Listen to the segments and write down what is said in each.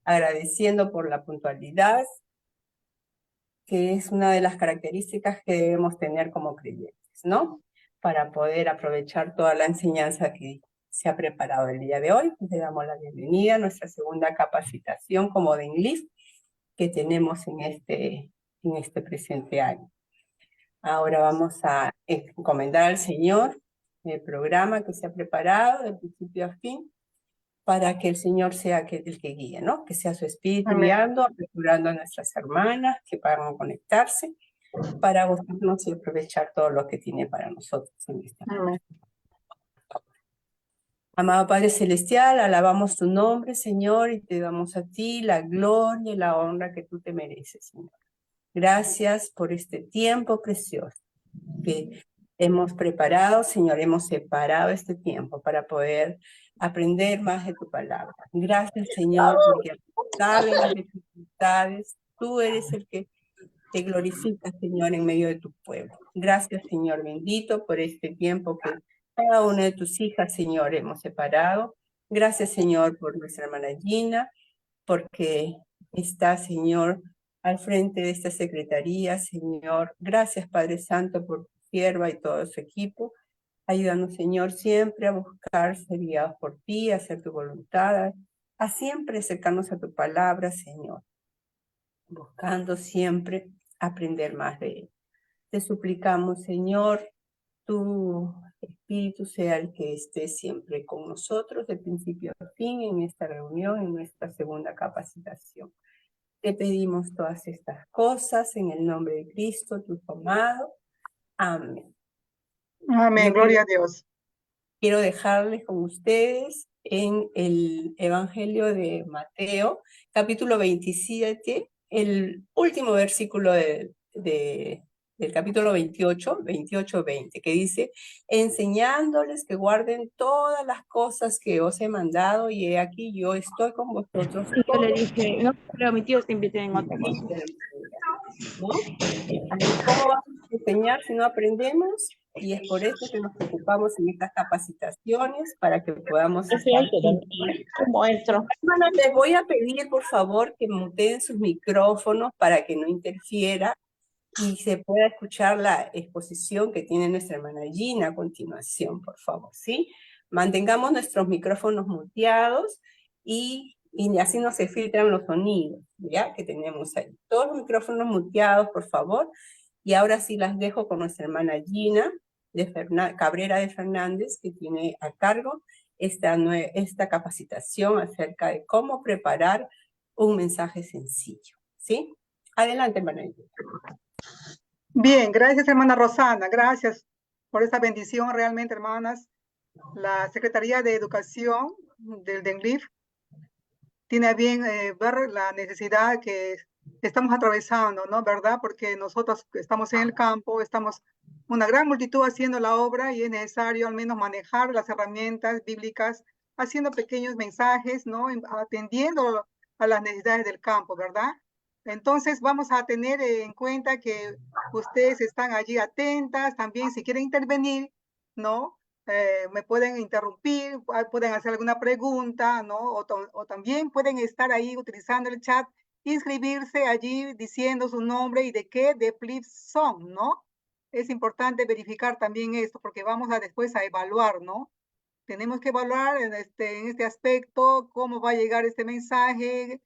agradeciendo por la puntualidad, que es una de las características que debemos tener como creyentes, ¿no? Para poder aprovechar toda la enseñanza que se ha preparado el día de hoy. Le damos la bienvenida a nuestra segunda capacitación como de inglés que tenemos en este presente año. Ahora vamos a encomendar al Señor el programa que se ha preparado de principio a fin, para que el Señor sea el que guíe, ¿no? Que sea su Espíritu Amén. guiando, aperturando a nuestras hermanas que puedan conectarse para gozarnos y aprovechar todo lo que tiene para nosotros en esta Amén. Amado Padre Celestial, alabamos tu nombre, Señor, y te damos a ti la gloria y la honra que tú te mereces, Señor. Gracias por este tiempo precioso que hemos preparado, Señor, hemos separado este tiempo para poder aprender más de tu palabra. Gracias, Señor, porque a pesar de las dificultades, tú eres el que te glorifica, Señor, en medio de tu pueblo. Gracias, Señor bendito, por este tiempo que cada una de tus hijas, Señor, hemos separado. Gracias, Señor, por nuestra hermana Gina, porque está, Señor, al frente de esta secretaría, Señor. Gracias, Padre Santo, por tu sierva y todo su equipo. Ayúdanos, Señor, siempre a buscar ser guiados por ti, a hacer tu voluntad, a siempre acercarnos a tu palabra, Señor, buscando siempre aprender más de él. Te suplicamos, Señor, tu Espíritu sea el que esté siempre con nosotros de principio a fin en esta reunión, en nuestra segunda capacitación. Te pedimos todas estas cosas en el nombre de Cristo, tu amado. Amén. Amén, gloria a Dios. Quiero dejarles con ustedes en el Evangelio de Mateo, capítulo 27, el último versículo del capítulo 28-20, que dice, enseñándoles que guarden todas las cosas que os he mandado, y he aquí yo estoy con vosotros. Y yo le dije, no, pero mi tío te invité en otra cosa. ¿No? ¿Cómo vamos a enseñar si no aprendemos? Y es por eso que nos ocupamos en estas capacitaciones, para que podamos estar. ¿Cómo entro? Hermanas, les voy a pedir, por favor, que muteen sus micrófonos para que no interfiera y se pueda escuchar la exposición que tiene nuestra hermana Gina a continuación, por favor, ¿sí? Mantengamos nuestros micrófonos muteados y así no se filtran los sonidos, ¿ya? Que tenemos ahí. Todos los micrófonos muteados, por favor. Y ahora sí las dejo con nuestra hermana Gina Cabrera de Fernández, que tiene a cargo esta capacitación acerca de cómo preparar un mensaje sencillo, ¿sí? Adelante, hermana Gina. Bien, gracias hermana Rosana, gracias por esta bendición realmente, hermanas. La Secretaría de Educación del DENLIF tiene a bien ver la necesidad que estamos atravesando, ¿no? ¿Verdad? Porque nosotros estamos en el campo, estamos una gran multitud haciendo la obra y es necesario al menos manejar las herramientas bíblicas, haciendo pequeños mensajes, ¿no? Atendiendo a las necesidades del campo, ¿verdad? Entonces vamos a tener en cuenta que ustedes están allí atentas, también si quieren intervenir, ¿no? Me pueden interrumpir, pueden hacer alguna pregunta, ¿no? O también pueden estar ahí utilizando el chat, inscribirse allí diciendo su nombre y de qué de Flip son, ¿no? Es importante verificar también esto porque vamos a después a evaluar, ¿no? Tenemos que evaluar en este aspecto cómo va a llegar este mensaje,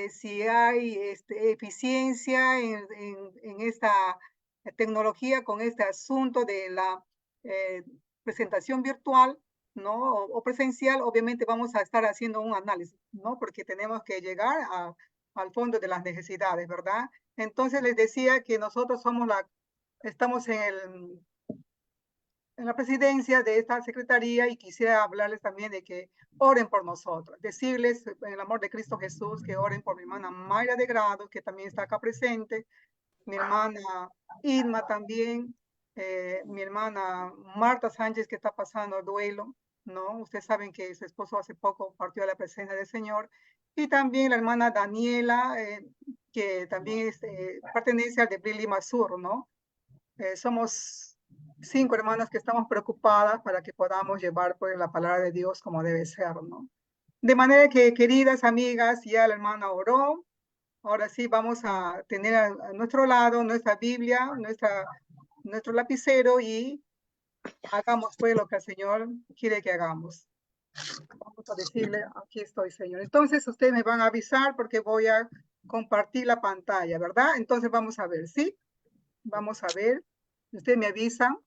si hay eficiencia en esta tecnología con este asunto de la presentación virtual, ¿no? O presencial. Obviamente vamos a estar haciendo un análisis, ¿no? Porque tenemos que llegar al fondo de las necesidades, ¿verdad? Entonces les decía que nosotros estamos en la presidencia de esta secretaría y quisiera hablarles también de que oren por nosotros, decirles en el amor de Cristo Jesús que oren por mi hermana Mayra de Grado, que también está acá presente, mi hermana Irma también, mi hermana Marta Sánchez, que está pasando duelo, ¿no? Ustedes saben que su esposo hace poco partió a la presencia del Señor, y también la hermana Daniela, que también pertenece al de Brili Masur, ¿no? Somos 5 hermanas que estamos preocupadas para que podamos llevar pues la palabra de Dios como debe ser, ¿no? De manera que, queridas amigas, ya la hermana oró. Ahora sí vamos a tener a nuestro lado nuestra Biblia, nuestro lapicero y hagamos pues lo que el Señor quiere que hagamos. Vamos a decirle, aquí estoy, Señor. Entonces ustedes me van a avisar porque voy a compartir la pantalla, ¿verdad? Entonces vamos a ver, ¿sí? Vamos a ver. Ustedes me avisan.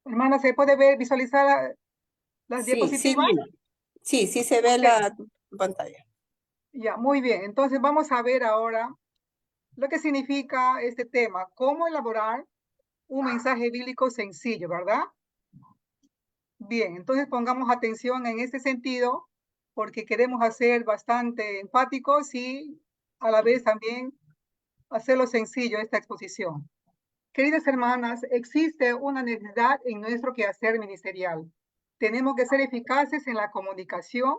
Hermana, ¿se puede ver, visualizar las Sí, sí, diapositivas? bien. Sí, sí se ve Ok, la pantalla. ya, muy bien. Entonces vamos a ver ahora lo que significa este tema, cómo elaborar un mensaje bíblico sencillo, ¿verdad? Bien, entonces pongamos atención en este sentido porque queremos hacer bastante enfáticos y a la vez también hacerlo sencillo esta exposición. Queridas hermanas, existe una necesidad en nuestro quehacer ministerial. Tenemos que ser eficaces en la comunicación,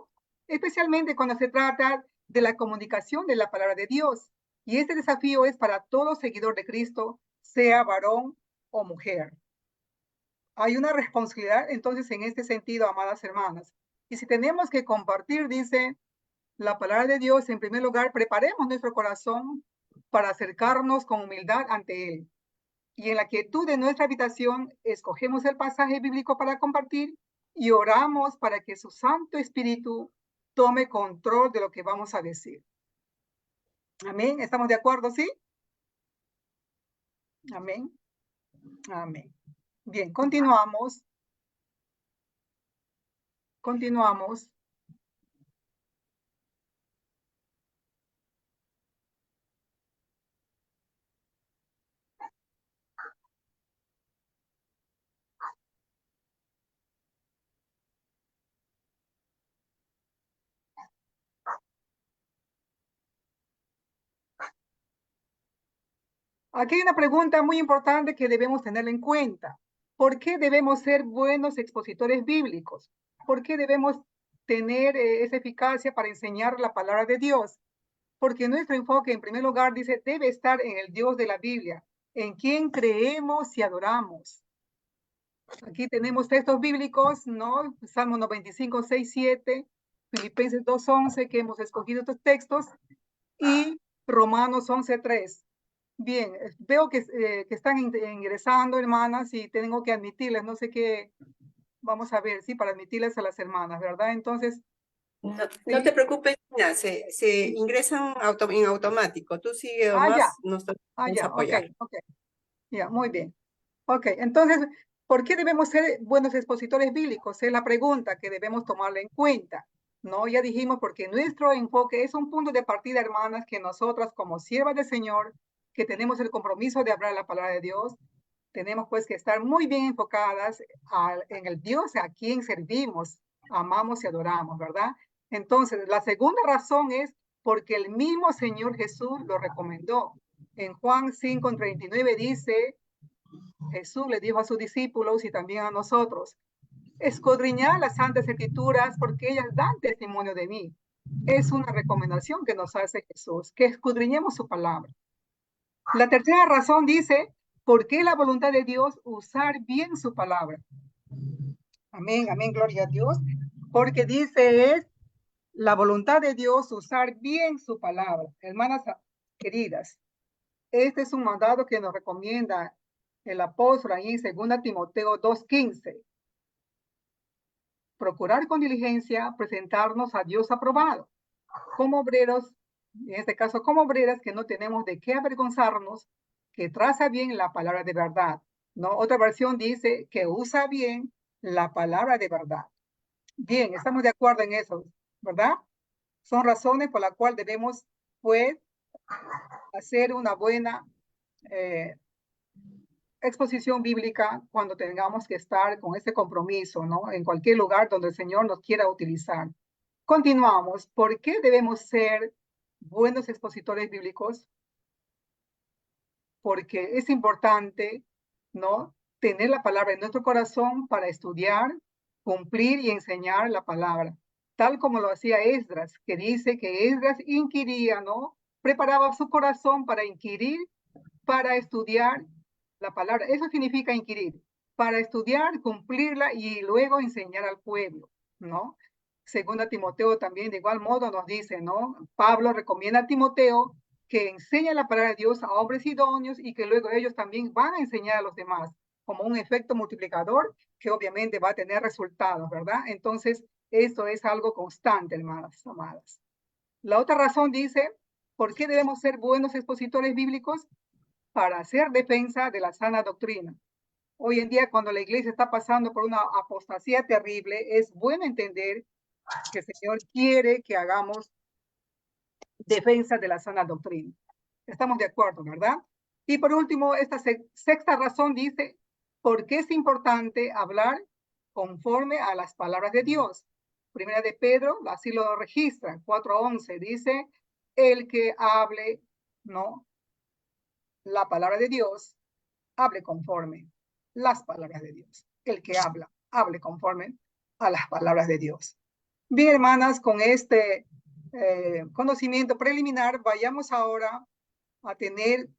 especialmente cuando se trata de la comunicación de la palabra de Dios. Y este desafío es para todo seguidor de Cristo, sea varón o mujer. Hay una responsabilidad entonces en este sentido, amadas hermanas. Y si tenemos que compartir, dice la palabra de Dios, en primer lugar, preparemos nuestro corazón para acercarnos con humildad ante Él. Y en la quietud de nuestra habitación, escogemos el pasaje bíblico para compartir y oramos para que su Santo Espíritu tome control de lo que vamos a decir. Amén. ¿Estamos de acuerdo? ¿Sí? Amén. Amén. Bien, continuamos. Continuamos. Aquí hay una pregunta muy importante que debemos tener en cuenta. ¿Por qué debemos ser buenos expositores bíblicos? ¿Por qué debemos tener esa eficacia para enseñar la palabra de Dios? Porque nuestro enfoque, en primer lugar, dice, debe estar en el Dios de la Biblia, en quien creemos y adoramos. Aquí tenemos textos bíblicos, ¿no? Salmo 95, 6, 7, Filipenses 2, 11, que hemos escogido estos textos, y Romanos 11, 3. Bien, veo que están ingresando, hermanas, y tengo que admitirles, no sé qué, vamos a ver, sí, para admitirles a las hermanas, ¿verdad? Entonces, No, no te sí. preocupes, Nina, se ingresan en automático. Tú sigue Ya, nomás, nos vamos a ya, ok, apoyar. ok, ya, muy bien. Ok, entonces, ¿por qué debemos ser buenos expositores bíblicos? Es la pregunta que debemos tomarla en cuenta. No, ya dijimos, porque nuestro enfoque es un punto de partida, hermanas, que nosotras como siervas del Señor, que tenemos el compromiso de hablar la palabra de Dios, tenemos pues que estar muy bien enfocadas en el Dios a quien servimos, amamos y adoramos, ¿verdad? Entonces, la segunda razón es porque el mismo Señor Jesús lo recomendó. En Juan 5:39 dice, Jesús le dijo a sus discípulos y también a nosotros, escudriñad las santas escrituras porque ellas dan testimonio de mí. Es una recomendación que nos hace Jesús, que escudriñemos su palabra. La tercera razón dice, ¿por qué la voluntad de Dios usar bien su palabra? Amén, amén, gloria a Dios. Porque dice es la voluntad de Dios usar bien su palabra. Hermanas queridas, este es un mandato que nos recomienda el apóstol ahí en 2 Timoteo 2:15. Procurar con diligencia presentarnos a Dios aprobado, como obreros, en este caso como obreras que no tenemos de qué avergonzarnos, que traza bien la palabra de verdad. ¿No? Otra versión dice que usa bien la palabra de verdad. Bien, estamos de acuerdo en eso, ¿verdad? Son razones por las cuales debemos, pues, hacer una buena eh, exposición bíblica cuando tengamos que estar con ese compromiso, ¿no? En cualquier lugar donde el Señor nos quiera utilizar. Continuamos. ¿Por qué debemos ser buenos expositores bíblicos? Porque es importante, ¿no? Tener la palabra en nuestro corazón para estudiar, cumplir y enseñar la palabra. tal como lo hacía Esdras, que dice que Esdras inquiría, ¿no? Preparaba su corazón para inquirir, para estudiar la palabra. Eso significa inquirir, para estudiar, cumplirla y luego enseñar al pueblo, ¿no? Segunda Timoteo también de igual modo nos dice, ¿no? Pablo recomienda a Timoteo que enseñe la palabra de Dios a hombres idóneos y que luego ellos también van a enseñar a los demás, como un efecto multiplicador que obviamente va a tener resultados, ¿verdad? Entonces, esto es algo constante, hermanas, amadas. La otra razón dice, ¿por qué debemos ser buenos expositores bíblicos? Para hacer defensa de la sana doctrina. Hoy en día, cuando la iglesia está pasando por una apostasía terrible, es bueno entender que el Señor quiere que hagamos defensa de la sana doctrina. Estamos de acuerdo, ¿verdad? Y por último, esta sexta razón dice, ¿por qué es importante hablar conforme a las palabras de Dios? Primera de Pedro, así lo registra, 4:11, dice, el que hable, ¿no? La palabra de Dios, hable conforme las palabras de Dios. El que habla, hable conforme a las palabras de Dios. Bien, hermanas, con este conocimiento preliminar, vayamos ahora a tener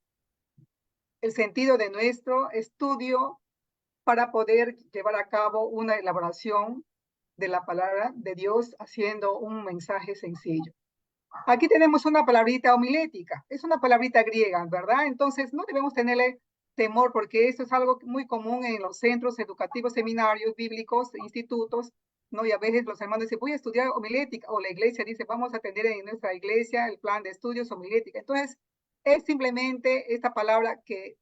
el sentido de nuestro estudio para poder llevar a cabo una elaboración de la palabra de Dios haciendo un mensaje sencillo. Aquí tenemos una palabrita homilética, es una palabrita griega, ¿verdad? Entonces no debemos tenerle temor porque esto es algo muy común en los centros educativos, seminarios bíblicos, institutos, ¿no? Y a veces los hermanos dicen, voy a estudiar homilética, o la iglesia dice, vamos a atender en nuestra iglesia el plan de estudios homilética. Entonces, es simplemente esta palabra que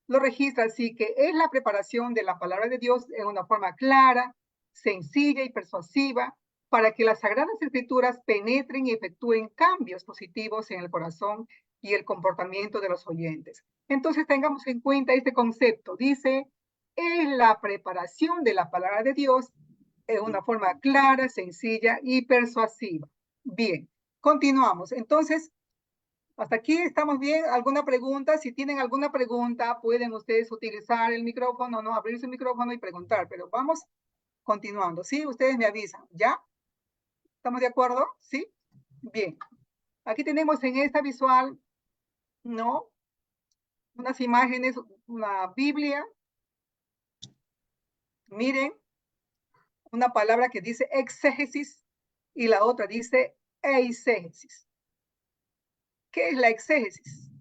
lo registra así, que es la preparación de la palabra de Dios en una forma clara, sencilla y persuasiva, para que las Sagradas Escrituras penetren y efectúen cambios positivos en el corazón y el comportamiento de los oyentes. Entonces tengamos en cuenta este concepto. Dice, es la preparación de la palabra de Dios en una forma clara, sencilla y persuasiva. Bien, continuamos. Entonces, hasta aquí estamos bien. ¿Alguna pregunta? Si tienen alguna pregunta, pueden ustedes utilizar el micrófono, no abrir su micrófono y preguntar, pero vamos continuando. Sí, ustedes me avisan. ¿Ya? ¿Estamos de acuerdo? ¿Sí? Bien. Aquí tenemos en esta visual, ¿no? Unas imágenes, una Biblia. Miren, una palabra que dice exégesis y la otra dice eisegesis. ¿Qué es la exégesis?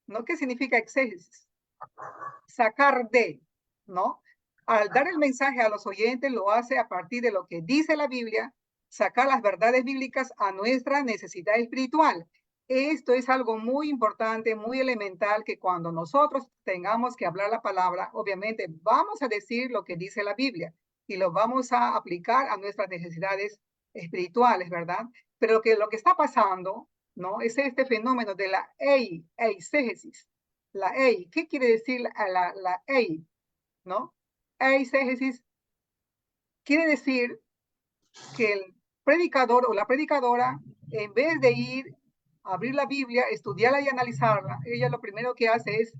¿No? ¿Qué significa exégesis? Sacar de, ¿no? Al dar el mensaje a los oyentes lo hace a partir de lo que dice la Biblia, sacar las verdades bíblicas a nuestra necesidad espiritual. Esto es algo muy importante, muy elemental, que cuando nosotros tengamos que hablar la palabra, obviamente vamos a decir lo que dice la Biblia y lo vamos a aplicar a nuestras necesidades espirituales, ¿verdad? Pero que lo que está pasando, ¿no? Es este fenómeno de la eisegesis. La EI, ¿qué quiere decir la EI? ¿No? Eisegesis quiere decir que el predicador o la predicadora, en vez de ir a abrir la Biblia, estudiarla y analizarla, ella lo primero que hace es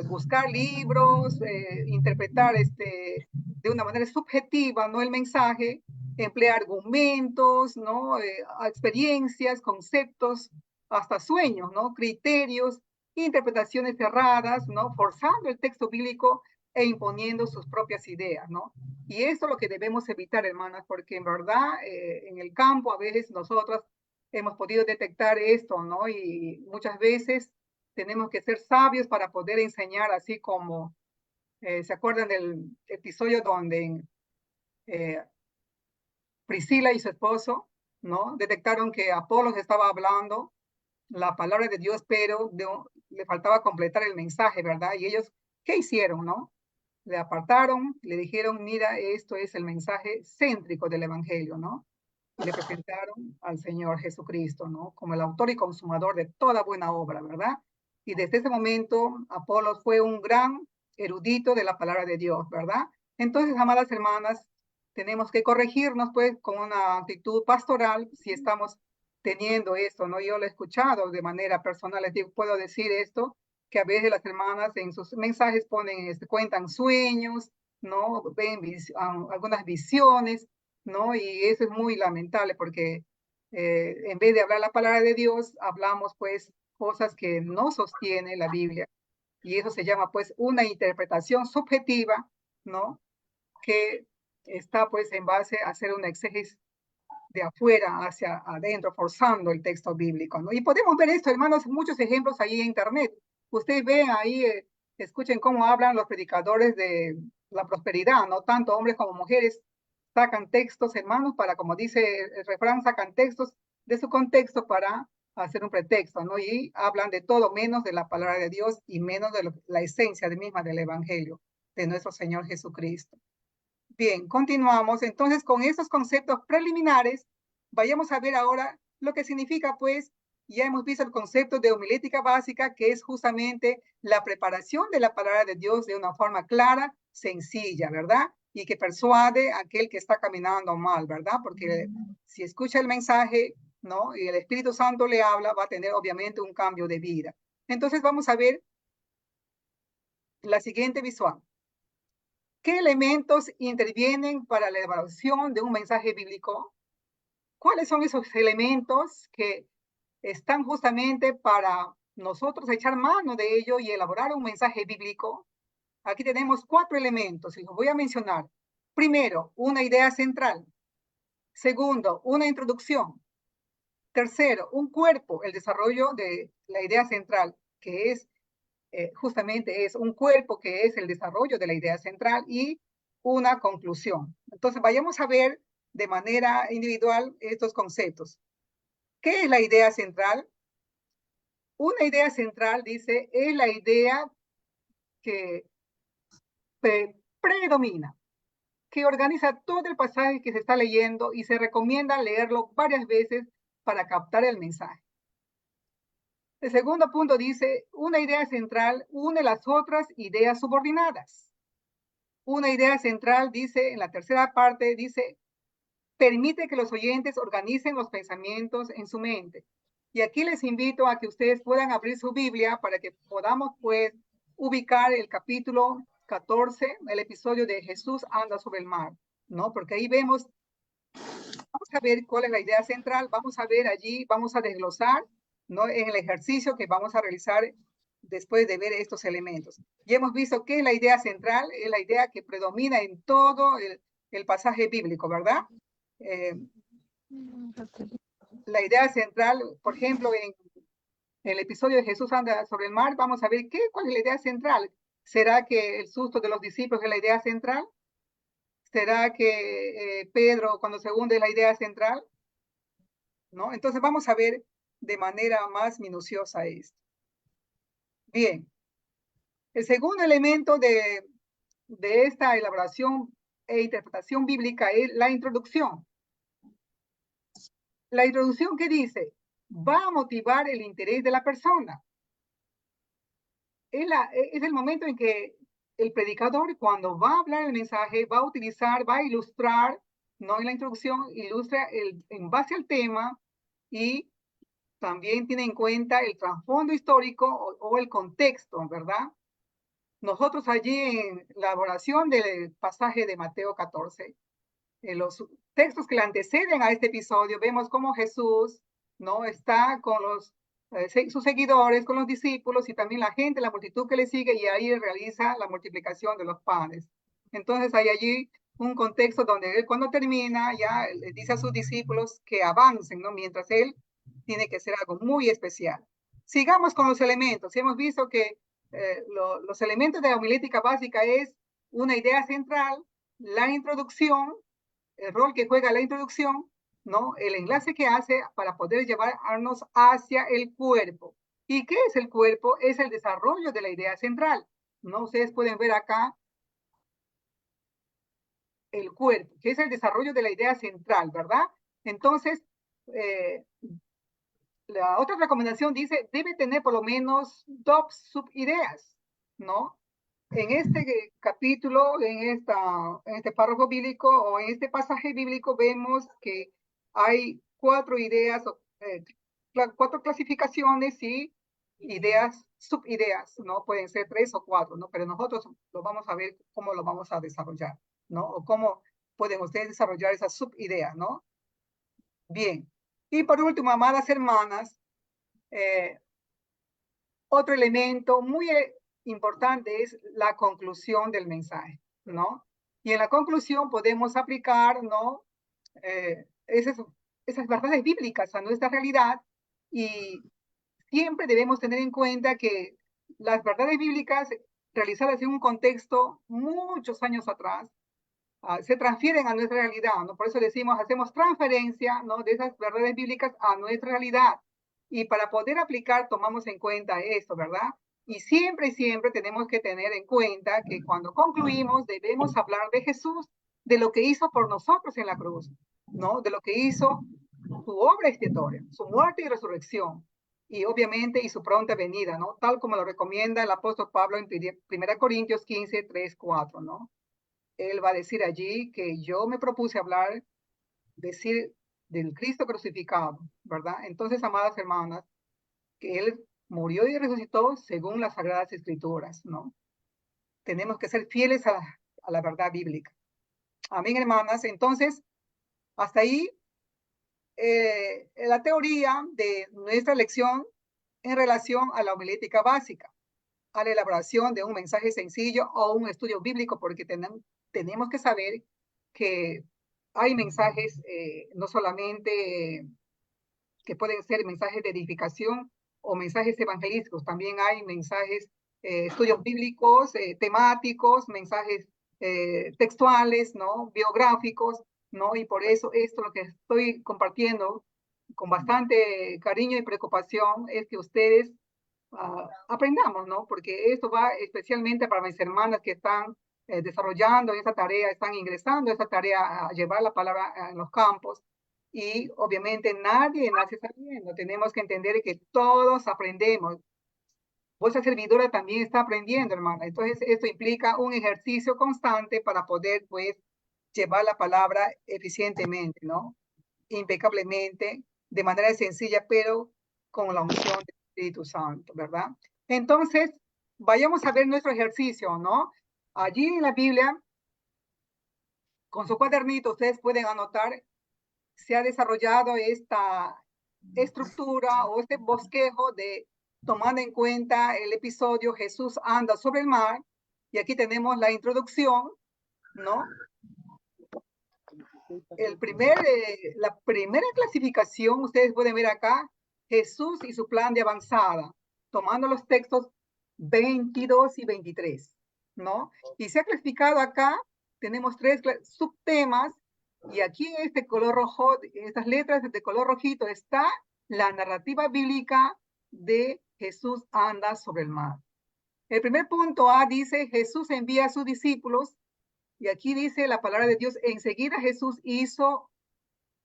buscar libros, interpretar de una manera subjetiva, ¿no? El mensaje, emplea argumentos, ¿no? Experiencias, conceptos, hasta sueños, ¿no? Criterios, interpretaciones cerradas, ¿no? Forzando el texto bíblico e imponiendo sus propias ideas, ¿no? Y eso es lo que debemos evitar, hermanas, porque en verdad en el campo a veces nosotros hemos podido detectar esto, ¿no? Y muchas veces tenemos que ser sabios para poder enseñar, así como, ¿se acuerdan del episodio donde Priscila y su esposo, ¿no? Detectaron que Apolos estaba hablando la palabra de Dios, pero le faltaba completar el mensaje, ¿verdad? Y ellos, ¿qué hicieron, no? Le apartaron, le dijeron, mira, esto es el mensaje céntrico del Evangelio, ¿no? Y le presentaron al Señor Jesucristo, ¿no? Como el autor y consumador de toda buena obra, ¿verdad? Y desde ese momento, Apolos fue un gran erudito de la palabra de Dios, ¿verdad? Entonces, amadas hermanas, tenemos que corregirnos, pues, con una actitud pastoral, si estamos teniendo esto, ¿no? Yo lo he escuchado de manera personal, les digo, puedo decir esto, que a veces las hermanas en sus mensajes ponen, cuentan sueños, ¿no? Ven algunas visiones, ¿no? Y eso es muy lamentable porque en vez de hablar la palabra de Dios, hablamos pues cosas que no sostiene la Biblia. Y eso se llama pues una interpretación subjetiva, ¿no? Que está pues en base a hacer una exégesis de afuera hacia adentro, forzando el texto bíblico, ¿no? Y podemos ver esto, hermanos, muchos ejemplos ahí en internet. Ustedes ven ahí, escuchen cómo hablan los predicadores de la prosperidad, ¿no? Tanto hombres como mujeres sacan textos, hermanos, para, como dice el refrán, sacan textos de su contexto para hacer un pretexto, ¿no? Y hablan de todo menos de la palabra de Dios y menos de la esencia misma del evangelio de nuestro Señor Jesucristo. Bien, continuamos entonces con estos conceptos preliminares. Vayamos a ver ahora lo que significa, pues, ya hemos visto el concepto de homilética básica, que es justamente la preparación de la palabra de Dios de una forma clara, sencilla, ¿verdad? Y que persuade a aquel que está caminando mal, ¿verdad? Porque si escucha el mensaje, ¿no? Y el Espíritu Santo le habla, va a tener obviamente un cambio de vida. Entonces vamos a ver la siguiente visual. ¿Qué elementos intervienen para la elaboración de un mensaje bíblico? ¿Cuáles son esos elementos que están justamente para nosotros echar mano de ello y elaborar un mensaje bíblico? Aquí tenemos 4 elementos y los voy a mencionar. Primero, una idea central. Segundo, una introducción. Tercero, un cuerpo, el desarrollo de la idea central, que es justamente es un cuerpo que es el desarrollo de la idea central y una conclusión. Entonces, vayamos a ver de manera individual estos conceptos. ¿Qué es la idea central? Una idea central, dice, es la idea que predomina, que organiza todo el pasaje que se está leyendo y se recomienda leerlo varias veces para captar el mensaje. El segundo punto dice, una idea central une las otras ideas subordinadas. Una idea central, dice, en la tercera parte, dice, permite que los oyentes organicen los pensamientos en su mente. Y aquí les invito a que ustedes puedan abrir su Biblia para que podamos, pues, ubicar el capítulo 14, el episodio de Jesús anda sobre el mar, ¿no? Porque ahí vemos, vamos a ver cuál es la idea central, vamos a ver allí, vamos a desglosar, ¿no? En el ejercicio que vamos a realizar después de ver estos elementos. Ya hemos visto que la idea central es la idea que predomina en todo el pasaje bíblico, ¿verdad? La idea central, por ejemplo, en el episodio de Jesús anda sobre el mar, vamos a ver cuál es la idea central. ¿Será que el susto de los discípulos es la idea central? ¿Será que Pedro cuando se hunde es la idea central? ¿No? Entonces vamos a ver de manera más minuciosa esto. Bien, el segundo elemento de esta elaboración e interpretación bíblica es la introducción. La introducción, ¿qué dice? Va a motivar el interés de la persona. Es el momento en que el predicador, cuando va a hablar el mensaje, va a utilizar, va a ilustrar, no en la introducción, ilustra en base al tema y también tiene en cuenta el trasfondo histórico o el contexto, ¿verdad? Nosotros allí en la elaboración del pasaje de Mateo 14, en los textos que le anteceden a este episodio, vemos cómo Jesús no está con sus seguidores, con los discípulos y también la gente, la multitud que le sigue, y ahí realiza la multiplicación de los panes. Entonces hay allí un contexto donde él cuando termina ya le dice a sus discípulos que avancen, ¿no? Mientras él tiene que hacer algo muy especial. Sigamos con los elementos. Hemos visto que los elementos de la homilética básica es una idea central, la introducción, el rol que juega la introducción, ¿no? El enlace que hace para poder llevarnos hacia el cuerpo. ¿Y qué es el cuerpo? Es el desarrollo de la idea central, ¿no? Ustedes pueden ver acá el cuerpo, que es el desarrollo de la idea central, ¿verdad? Entonces, la otra recomendación dice, debe tener por lo menos 2 subideas, ¿no? En este capítulo, en este párrafo bíblico o en este pasaje bíblico vemos que hay 4 ideas, 4 clasificaciones y ideas, subideas, ¿no? Pueden ser 3 o 4, ¿no? Pero nosotros lo vamos a ver cómo lo vamos a desarrollar, ¿no? O cómo pueden ustedes desarrollar esa subidea, ¿no? Bien. Y por último, amadas hermanas, otro elemento muy importante es la conclusión del mensaje, ¿no? Y en la conclusión podemos aplicar, ¿no? Esas verdades bíblicas a nuestra realidad, y siempre debemos tener en cuenta que las verdades bíblicas realizadas en un contexto muchos años atrás se transfieren a nuestra realidad, ¿no? Por eso decimos, hacemos transferencia, ¿no? De esas verdades bíblicas a nuestra realidad. Y para poder aplicar, tomamos en cuenta esto, ¿verdad? Y siempre, siempre tenemos que tener en cuenta que cuando concluimos debemos hablar de Jesús, de lo que hizo por nosotros en la cruz, ¿no? De lo que hizo su obra expiatoria, su muerte y resurrección, y obviamente y su pronta venida, ¿no? Tal como lo recomienda el apóstol Pablo en 1 Corintios 15, 3, 4, ¿no? Él va a decir allí que yo me propuse hablar, decir del Cristo crucificado, ¿verdad? Entonces, amadas hermanas, que Él murió y resucitó según las Sagradas Escrituras, ¿no? Tenemos que ser fieles a la verdad bíblica. Amén, hermanas. Entonces, hasta ahí la teoría de nuestra lección en relación a la homilética básica, a la elaboración de un mensaje sencillo o un estudio bíblico, porque tenemos que saber que hay mensajes no solamente que pueden ser mensajes de edificación o mensajes evangelísticos, también hay mensajes, estudios bíblicos, temáticos, mensajes textuales, ¿no? Biográficos, ¿no? Y por eso esto lo que estoy compartiendo con bastante cariño y preocupación es que ustedes aprendamos, ¿no? Porque esto va especialmente para mis hermanas que están desarrollando esa tarea, están ingresando a esa tarea a llevar la palabra en los campos. Y obviamente nadie nace sabiendo. Tenemos que entender que todos aprendemos. Vuestra servidora también está aprendiendo, hermana. Entonces, esto implica un ejercicio constante para poder, pues, llevar la palabra eficientemente, ¿no? Impecablemente, de manera sencilla, pero con la unción del Espíritu Santo, ¿verdad? Entonces, vayamos a ver nuestro ejercicio, ¿no? Allí en la Biblia, con su cuadernito, ustedes pueden anotar, se ha desarrollado esta estructura o este bosquejo de tomando en cuenta el episodio Jesús anda sobre el mar, y aquí tenemos la introducción, ¿no? La primera clasificación, ustedes pueden ver acá, Jesús y su plan de avanzada, tomando los textos 22 y 23, ¿no? Y se ha clasificado acá, tenemos 3 subtemas, y aquí en este color rojo, estas letras de color rojito, está la narrativa bíblica de Jesús anda sobre el mar. El primer punto A dice, Jesús envía a sus discípulos, y aquí dice la palabra de Dios, enseguida Jesús hizo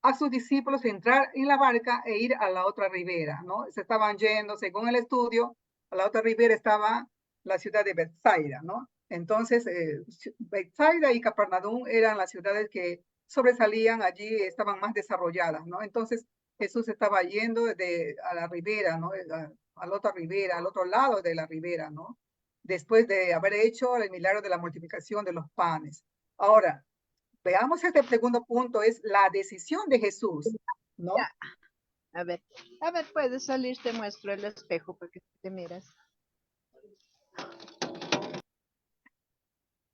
a sus discípulos entrar en la barca e ir a la otra ribera, ¿no? Se estaban yendo, según el estudio, a la otra ribera estaba la ciudad de Bethsaida, ¿no? Entonces, Bethsaida y Capernaum eran las ciudades que sobresalían allí, estaban más desarrolladas, ¿no? Entonces, Jesús estaba yendo a la ribera, ¿no? A la otra ribera, al otro lado de la ribera, ¿no? Después de haber hecho el milagro de la multiplicación de los panes. Ahora, veamos este segundo punto, es la decisión de Jesús, ¿no? Ya. A ver, puedes salir, te muestro el espejo para que te miras.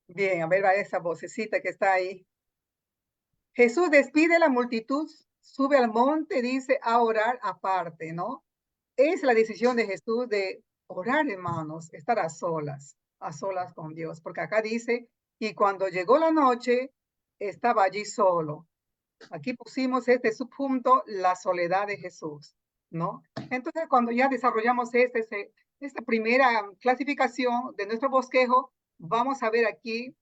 Bien, a ver, va esa vocecita que está ahí. Jesús despide a la multitud, sube al monte, dice, a orar aparte, ¿no? Es la decisión de Jesús de orar, hermanos, estar a solas con Dios, porque acá dice, y cuando llegó la noche, estaba allí solo. Aquí pusimos este subpunto, la soledad de Jesús, ¿no? Entonces, cuando ya desarrollamos esta primera clasificación de nuestro bosquejo, vamos a ver aquí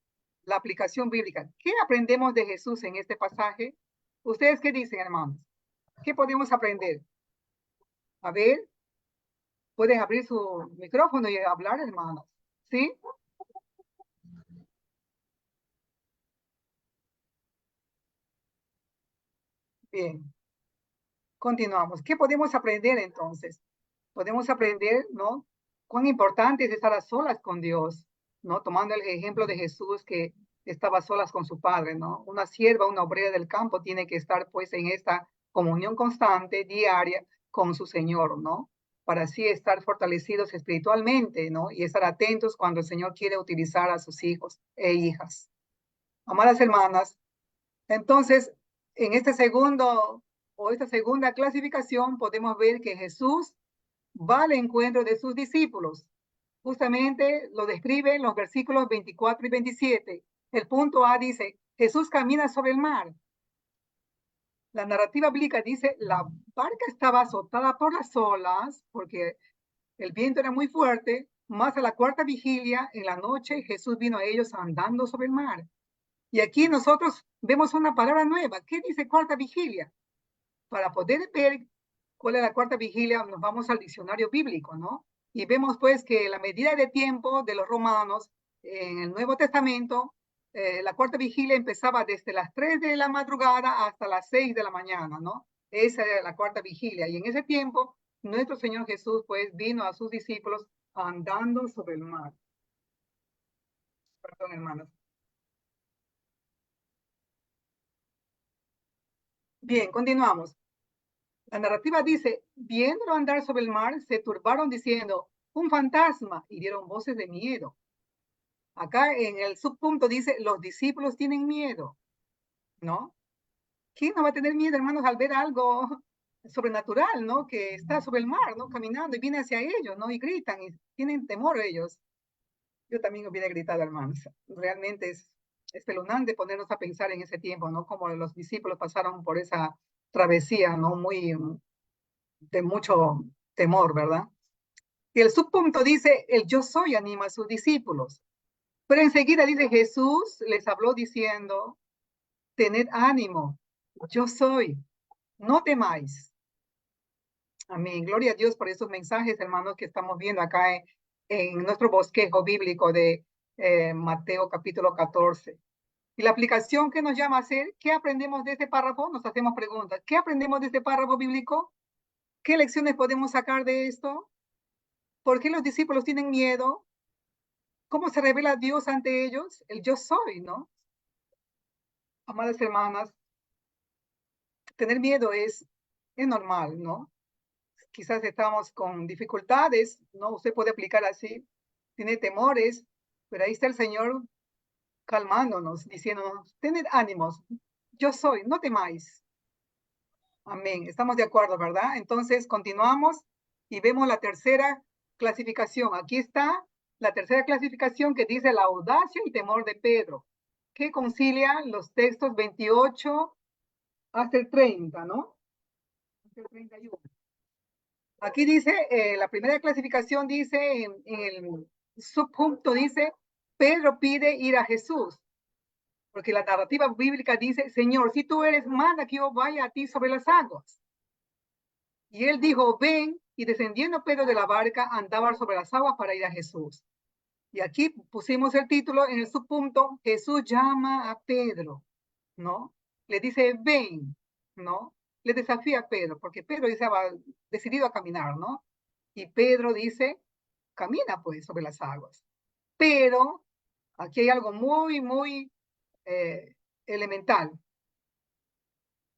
la aplicación bíblica. ¿Qué aprendemos de Jesús en este pasaje? ¿Ustedes qué dicen, hermanos? ¿Qué podemos aprender? A ver, pueden abrir su micrófono y hablar, hermanos. ¿Sí? Bien. Continuamos. ¿Qué podemos aprender entonces? Podemos aprender, ¿no? Cuán importante es estar a solas con Dios, ¿no? Tomando el ejemplo de Jesús, que estaba solas con su padre, ¿no? Una sierva, una obrera del campo tiene que estar pues en esta comunión constante, diaria, con su Señor, ¿no? Para así estar fortalecidos espiritualmente, ¿no? Y estar atentos cuando el Señor quiere utilizar a sus hijos e hijas. Amadas hermanas, entonces, en este segundo o esta segunda clasificación podemos ver que Jesús va al encuentro de sus discípulos. Justamente lo describe en los versículos 24 y 27. El punto A dice, Jesús camina sobre el mar. La narrativa bíblica dice, la barca estaba azotada por las olas, porque el viento era muy fuerte, más a la cuarta vigilia, en la noche, Jesús vino a ellos andando sobre el mar. Y aquí nosotros vemos una palabra nueva. ¿Qué dice cuarta vigilia? Para poder ver cuál es la cuarta vigilia, nos vamos al diccionario bíblico, ¿no? Y vemos pues que la medida de tiempo de los romanos en el Nuevo Testamento, la cuarta vigilia empezaba desde las 3 de la madrugada hasta las 6 de la mañana, ¿no? Esa era la cuarta vigilia. Y en ese tiempo, nuestro Señor Jesús pues vino a sus discípulos andando sobre el mar. Perdón, hermanos. Bien, continuamos. La narrativa dice, viéndolo andar sobre el mar, se turbaron diciendo, un fantasma, y dieron voces de miedo. Acá en el subpunto dice, los discípulos tienen miedo, ¿no? ¿Quién no va a tener miedo, hermanos, al ver algo sobrenatural, ¿no? Que está sobre el mar, ¿no? Caminando y viene hacia ellos, ¿no? Y gritan y tienen temor ellos. Yo también hubiera gritado, hermanos. Realmente es espeluznante ponernos a pensar en ese tiempo, ¿no? Como los discípulos pasaron por esa travesía, ¿no? Muy de mucho temor, ¿verdad? Y el subpunto dice, el yo soy anima a sus discípulos. Pero enseguida dice, Jesús les habló diciendo, tened ánimo, yo soy, no temáis. Amén. Gloria a Dios por esos mensajes, hermanos, que estamos viendo acá en nuestro bosquejo bíblico de Mateo capítulo 14. Y la aplicación que nos llama a hacer, ¿qué aprendemos de este párrafo? Nos hacemos preguntas. ¿Qué aprendemos de este párrafo bíblico? ¿Qué lecciones podemos sacar de esto? ¿Por qué los discípulos tienen miedo? ¿Cómo se revela Dios ante ellos? El yo soy, ¿no? Amadas hermanas, tener miedo es normal, ¿no? Quizás estamos con dificultades, ¿no? Usted puede aplicar así, tiene temores, pero ahí está el Señor calmándonos, diciéndonos, tened ánimos, yo soy, no temáis. Amén. Estamos de acuerdo, ¿verdad? Entonces continuamos y vemos la tercera clasificación. Aquí está la tercera clasificación que dice la audacia y temor de Pedro, que concilia los textos 28 hasta el 30, ¿no? Hasta el 31. Aquí dice, la primera clasificación dice, en el subpunto dice, Pedro pide ir a Jesús, porque la narrativa bíblica dice, Señor, si tú eres, manda que yo vaya a ti sobre las aguas. Y él dijo, ven, y descendiendo Pedro de la barca, andaba sobre las aguas para ir a Jesús. Y aquí pusimos el título en el subpunto, Jesús llama a Pedro, ¿no? Le dice, ven, ¿no? Le desafía a Pedro, porque Pedro estaba decidido a caminar, ¿no? Y Pedro dice, camina pues sobre las aguas. Pero aquí hay algo muy, muy elemental.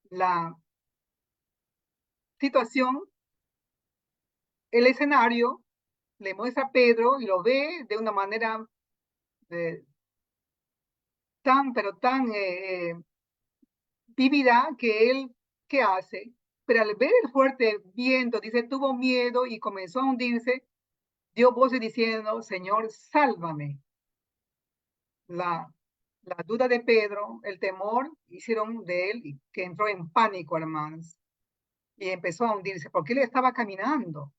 La situación, el escenario, le muestra a Pedro y lo ve de una manera tan, pero tan vívida que él, ¿qué hace? Pero al ver el fuerte viento, dice, tuvo miedo y comenzó a hundirse, dio voces diciendo, Señor, sálvame. La duda de Pedro, el temor, hicieron de él que entró en pánico, hermanos, y empezó a hundirse, porque él estaba caminando.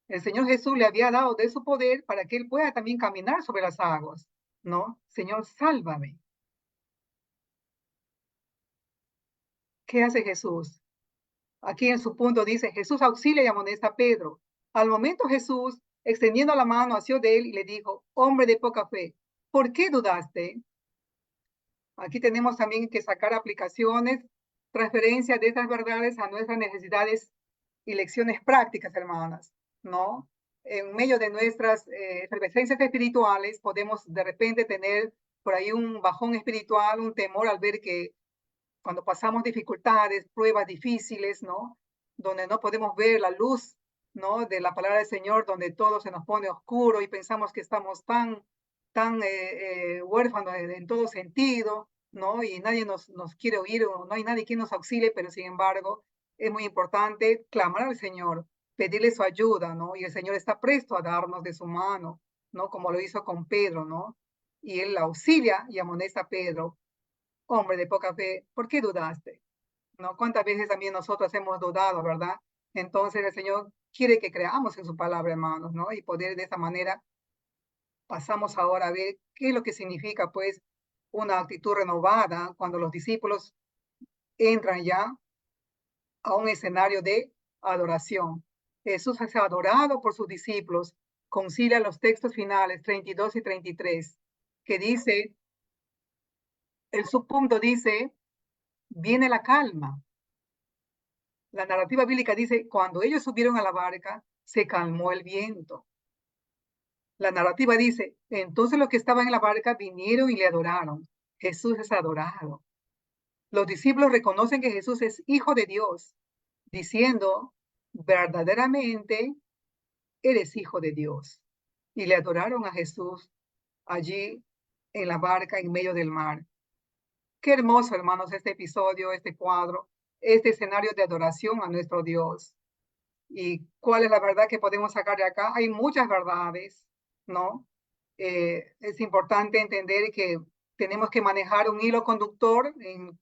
El Señor Jesús le había dado de su poder para que él pueda también caminar sobre las aguas, ¿no? Señor, sálvame. ¿Qué hace Jesús? Aquí en su punto dice, Jesús auxilia y amonesta a Pedro. Al momento Jesús, extendiendo la mano, asió de él y le dijo, hombre de poca fe, ¿por qué dudaste? Aquí tenemos también que sacar aplicaciones, transferencia de estas verdades a nuestras necesidades y lecciones prácticas, hermanas, ¿no? En medio de nuestras efervescencias espirituales podemos de repente tener por ahí un bajón espiritual, un temor al ver que cuando pasamos dificultades, pruebas difíciles, ¿no? Donde no podemos ver la luz, ¿no? De la palabra del Señor, donde todo se nos pone oscuro y pensamos que estamos tan huérfanos en todo sentido, ¿no? Y nadie nos quiere oír, o no hay nadie quien nos auxilie, pero sin embargo, es muy importante clamar al Señor, pedirle su ayuda, ¿no? Y el Señor está presto a darnos de su mano, ¿no? Como lo hizo con Pedro, ¿no? Y él auxilia y amonesta a Pedro. Hombre de poca fe, ¿por qué dudaste? ¿No? ¿Cuántas veces también nosotros hemos dudado, verdad? Entonces el Señor quiere que creamos en su palabra, hermanos, ¿no? Y poder de esa manera pasamos ahora a ver qué es lo que significa, pues, una actitud renovada cuando los discípulos entran ya a un escenario de adoración. Jesús es adorado por sus discípulos. Concilia los textos finales 32 y 33, que dice, el subpunto dice, viene la calma. La narrativa bíblica dice, cuando ellos subieron a la barca, se calmó el viento. La narrativa dice, entonces los que estaban en la barca vinieron y le adoraron. Jesús es adorado. Los discípulos reconocen que Jesús es hijo de Dios, diciendo, verdaderamente eres hijo de Dios. Y le adoraron a Jesús allí en la barca en medio del mar. Qué hermoso, hermanos, este episodio, este cuadro, este escenario de adoración a nuestro Dios. ¿Y cuál es la verdad que podemos sacar de acá? Hay muchas verdades, ¿no? Es importante entender que tenemos que manejar un hilo conductor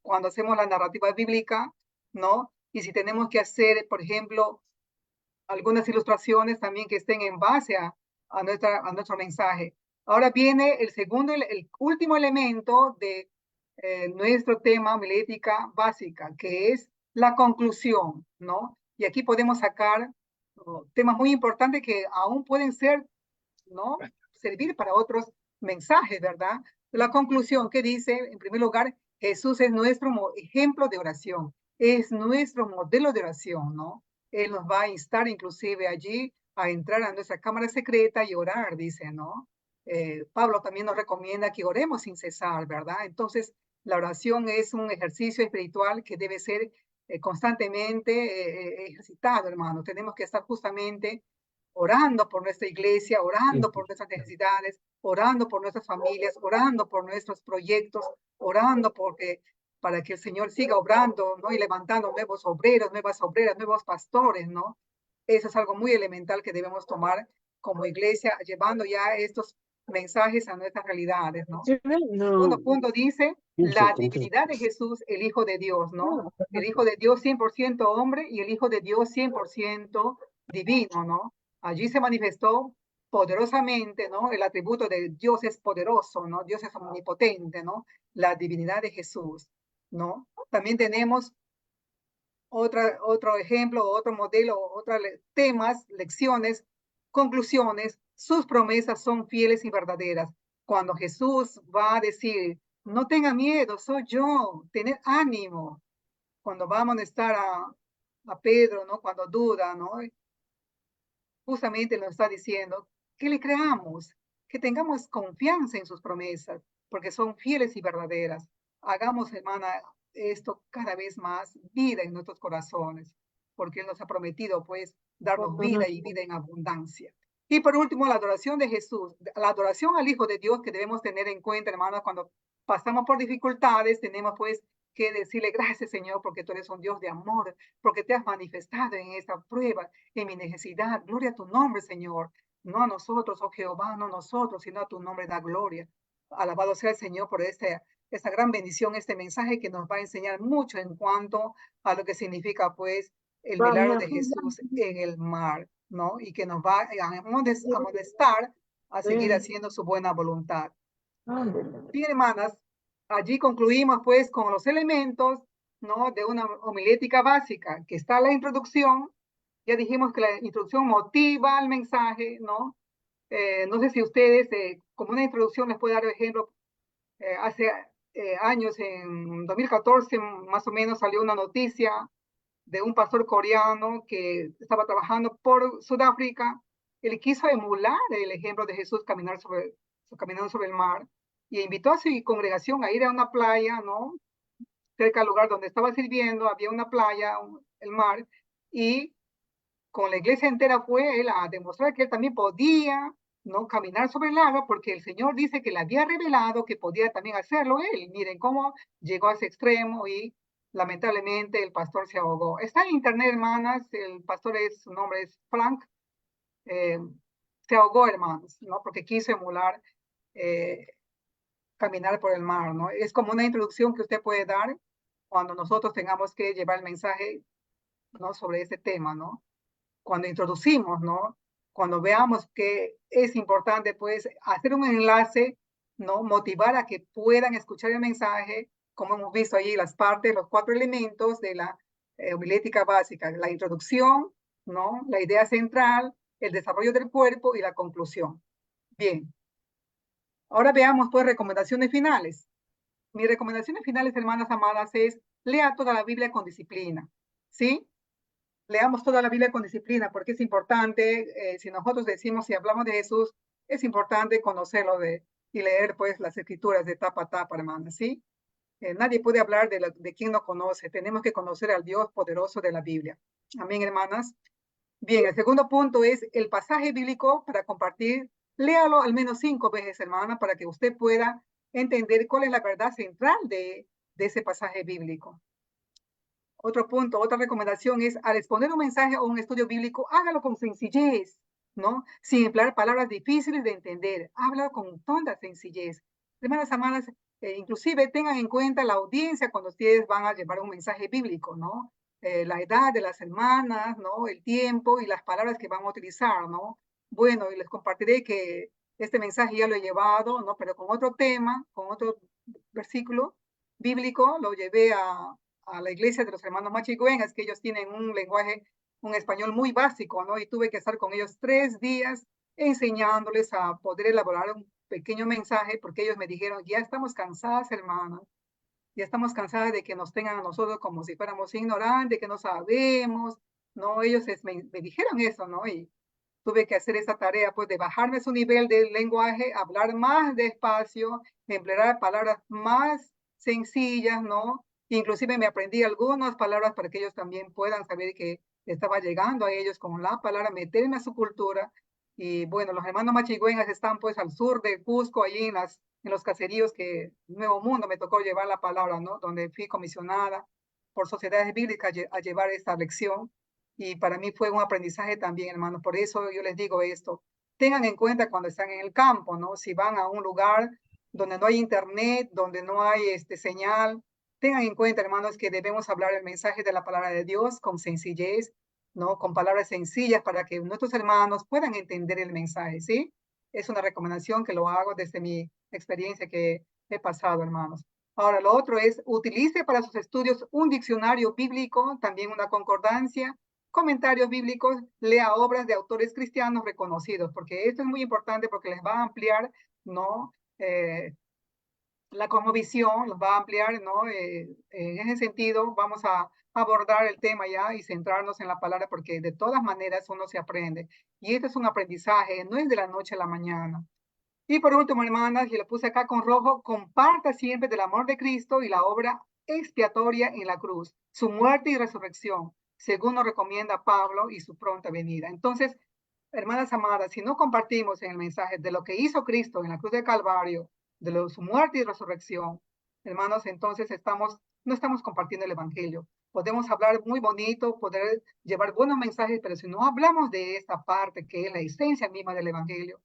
cuando hacemos la narrativa bíblica, ¿no? Y si tenemos que hacer, por ejemplo, algunas ilustraciones también que estén en base a nuestro mensaje. Ahora viene el segundo, el último elemento de nuestro tema homilética básica, que es la conclusión, ¿no? Y aquí podemos sacar temas muy importantes que aún pueden ser, ¿no? Servir para otros mensajes, ¿verdad? La conclusión que dice, en primer lugar, Jesús es nuestro ejemplo de oración, es nuestro modelo de oración, ¿no? Él nos va a instar inclusive allí a entrar a nuestra cámara secreta y orar, dice, ¿no? Pablo también nos recomienda que oremos sin cesar, ¿verdad? Entonces, la oración es un ejercicio espiritual que debe ser constantemente ejercitado, hermano. Tenemos que estar justamente orando por nuestra iglesia, orando por nuestras necesidades, orando por nuestras familias, orando por nuestros proyectos, orando para que el Señor siga obrando, ¿no? Y levantando nuevos obreros, nuevas obreras, nuevos pastores, ¿no? Eso es algo muy elemental que debemos tomar como iglesia, llevando ya estos mensajes a nuestras realidades, ¿no? Segundo punto dice, la divinidad de Jesús, el Hijo de Dios, ¿no? El Hijo de Dios 100% hombre y el Hijo de Dios 100% divino, ¿no? Allí se manifestó poderosamente, ¿no? El atributo de Dios es poderoso, ¿no? Dios es omnipotente, ¿no? La divinidad de Jesús, ¿no? También tenemos otro ejemplo, otro modelo, otros temas, lecciones, conclusiones. Sus promesas son fieles y verdaderas. Cuando Jesús va a decir, no tenga miedo, soy yo, tened ánimo. Cuando va a amonestar a Pedro, ¿no? Cuando duda, ¿no? Justamente nos está diciendo que le creamos, que tengamos confianza en sus promesas, porque son fieles y verdaderas. Hagamos, hermana, esto cada vez más vida en nuestros corazones, porque Él nos ha prometido, pues, darnos vida y vida en abundancia. Y por último, la adoración de Jesús, la adoración al Hijo de Dios que debemos tener en cuenta, hermanos, cuando pasamos por dificultades, tenemos, pues, que decirle gracias, Señor, porque tú eres un Dios de amor, porque te has manifestado en esta prueba, en mi necesidad. Gloria a tu nombre, Señor. No a nosotros, oh Jehová, no a nosotros, sino a tu nombre da gloria. Alabado sea el Señor por esta gran bendición, este mensaje que nos va a enseñar mucho en cuanto a lo que significa, pues, el milagro de Jesús en el mar, ¿no? Y que nos va a amonestar a seguir haciendo su buena voluntad. Bien, hermanas, allí concluimos pues con los elementos, ¿no? De una homilética básica, que está la introducción. Ya dijimos que la introducción motiva al mensaje, ¿no? No sé si ustedes, como una introducción, les puedo dar ejemplo. Hace años, en 2014, más o menos, salió una noticia de un pastor coreano que estaba trabajando por Sudáfrica. Él quiso emular el ejemplo de Jesús caminando sobre el mar. y invitó a su congregación a ir a una playa, ¿no? Cerca del lugar donde estaba sirviendo, había una playa, el mar, y con la iglesia entera fue él a demostrar que él también podía, ¿no? Caminar sobre el agua, porque el Señor dice que le había revelado que podía también hacerlo él. Miren cómo llegó a ese extremo y lamentablemente el pastor se ahogó. Está en internet, hermanas, el pastor su nombre es Frank, se ahogó, hermanos, ¿no? Porque quiso emular caminar por el mar, ¿no? Es como una introducción que usted puede dar cuando nosotros tengamos que llevar el mensaje, ¿no? Sobre este tema, ¿no? Cuando introducimos, ¿no? Cuando veamos que es importante, pues, hacer un enlace, ¿no? Motivar a que puedan escuchar el mensaje, como hemos visto ahí las partes, los 4 elementos de la homilética básica, la introducción, ¿no? La idea central, el desarrollo del cuerpo y la conclusión. Bien. Ahora veamos, pues, recomendaciones finales. Mis recomendaciones finales, hermanas amadas, es lea toda la Biblia con disciplina, ¿sí? Leamos toda la Biblia con disciplina, porque es importante, si nosotros decimos, si hablamos de Jesús, es importante conocerlo y leer, pues, las escrituras de tapa a tapa, hermanas, ¿sí? Nadie puede hablar de quien no conoce. Tenemos que conocer al Dios poderoso de la Biblia. Amén, hermanas. Bien, el segundo punto es el pasaje bíblico para compartir. Léalo al menos 5 veces, hermana, para que usted pueda entender cuál es la verdad central de ese pasaje bíblico. Otro punto, otra recomendación es, al exponer un mensaje o un estudio bíblico, hágalo con sencillez, ¿no? Sin emplear palabras difíciles de entender. Háblalo con toda sencillez. Hermanas amadas, inclusive tengan en cuenta la audiencia cuando ustedes van a llevar un mensaje bíblico, ¿no? La edad de las hermanas, ¿no? El tiempo y las palabras que van a utilizar, ¿no? Bueno, y les compartiré que este mensaje ya lo he llevado, ¿no? Pero con otro tema, con otro versículo bíblico, lo llevé a la iglesia de los hermanos Machigüengas, que ellos tienen un lenguaje, un español muy básico, ¿no? Y tuve que estar con ellos 3 días enseñándoles a poder elaborar un pequeño mensaje, porque ellos me dijeron, ya estamos cansadas, hermanas, ya estamos cansadas de que nos tengan a nosotros como si fuéramos ignorantes, que no sabemos, ¿no? Ellos me dijeron eso, ¿no? Y tuve que hacer esa tarea, pues, de bajarme su nivel de lenguaje, hablar más despacio, emplear palabras más sencillas, ¿no? Inclusive me aprendí algunas palabras para que ellos también puedan saber que estaba llegando a ellos con la palabra, meterme a su cultura. Y bueno, los hermanos Machigüengas están pues al sur de Cusco, allí en los caseríos que Nuevo Mundo me tocó llevar la palabra, ¿no? Donde fui comisionada por sociedades bíblicas a llevar esta lección. Y para mí fue un aprendizaje también, hermanos. Por eso yo les digo esto. Tengan en cuenta cuando están en el campo, ¿no? Si van a un lugar donde no hay internet, donde no hay señal, tengan en cuenta, hermanos, que debemos hablar el mensaje de la palabra de Dios con sencillez, ¿no? Con palabras sencillas para que nuestros hermanos puedan entender el mensaje, ¿sí? Es una recomendación que lo hago desde mi experiencia que he pasado, hermanos. Ahora, lo otro es, utilice para sus estudios un diccionario bíblico, también una concordancia, comentarios bíblicos, lea obras de autores cristianos reconocidos, porque esto es muy importante porque les va a ampliar, ¿no? La cosmovisión, los va a ampliar, ¿no? En ese sentido, vamos a abordar el tema ya y centrarnos en la palabra, porque de todas maneras uno se aprende. Y esto es un aprendizaje, no es de la noche a la mañana. Y por último, hermanas, y lo puse acá con rojo, comparta siempre del amor de Cristo y la obra expiatoria en la cruz, su muerte y resurrección, según nos recomienda Pablo y su pronta venida. Entonces, hermanas amadas, si no compartimos en el mensaje de lo que hizo Cristo en la cruz de Calvario, de su muerte y resurrección, hermanos, entonces no estamos compartiendo el Evangelio. Podemos hablar muy bonito, poder llevar buenos mensajes, pero si no hablamos de esta parte que es la esencia misma del Evangelio,